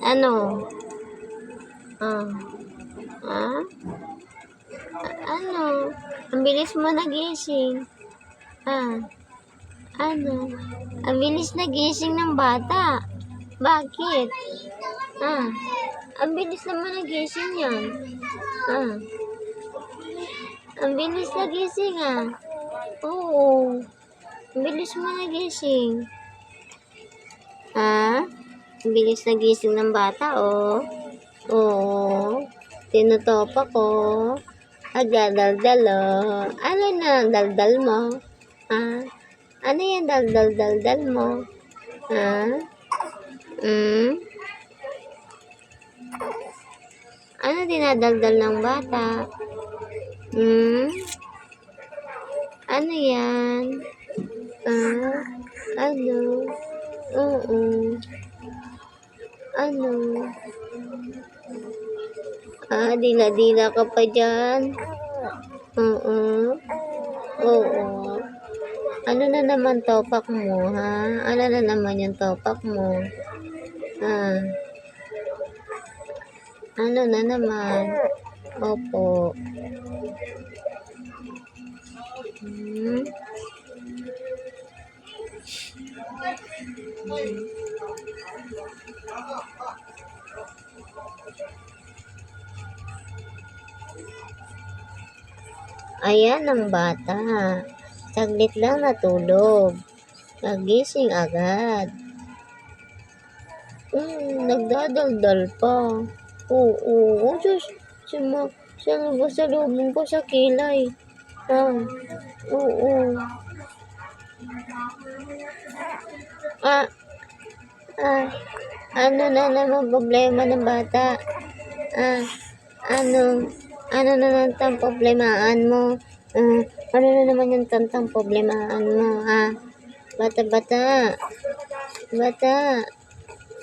Ano? Ah. Ah? Ano? Ang bilis mo nagising. Ah. Ano? Ang bilis nagising ng bata. Bakit? Ah. Ang bilis naman nagising yan. Ah. Ang bilis nagising ah. Oo. Ang bilis mo nagising. Ah? Ang bilis nagising ng bata oh. Oo. Tinutopak ko. Agdadaldal oh. Ano na daldal mo? Ah? Ano yan daldal mo? Ah? Ano dinadaldal ng bata? Ano yan? Ah? Ano? Oo. Ano? Ah, dila-dila ka pa dyan? Oo. Oo. Ano na naman topak mo, ha? Ano na naman yung topak mo? Ah. Ano na naman? Opo. Ayan ang bata. Saglit lang natulog. Nagising agad. Nagdadaldal pa. Oo. Oh, Diyos. Siya nagpasalubong ko sa kilay. Ah. Oo. Ah. Ah. Ano na naman problema ng bata? Ah. Ano na naman ang problemahan mo? Ano na naman yung tantang problemahan mo, ha? Bata.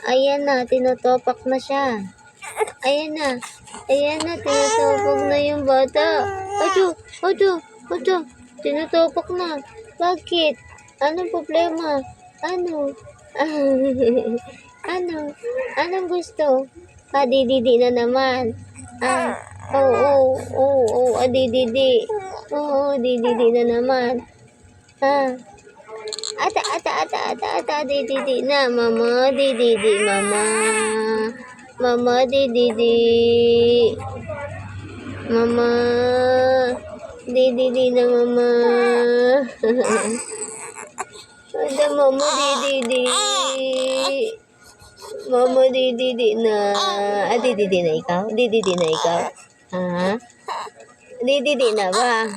Ayan na, tinutopak na siya. Ayan na, tinutopak na yung bata. Ato, tinutopak na. Bakit? Anong problema? Ano? Anong gusto? Didi na naman. Oo, didi. Oo, didi na naman. Ata, didi na, mama, didi, mama. Mama, didi. Mama, didi na, mama. Ada, mama, didi. Mama, didi na. Didi na ikaw? Didi na ikaw? Ha? Didi na ba?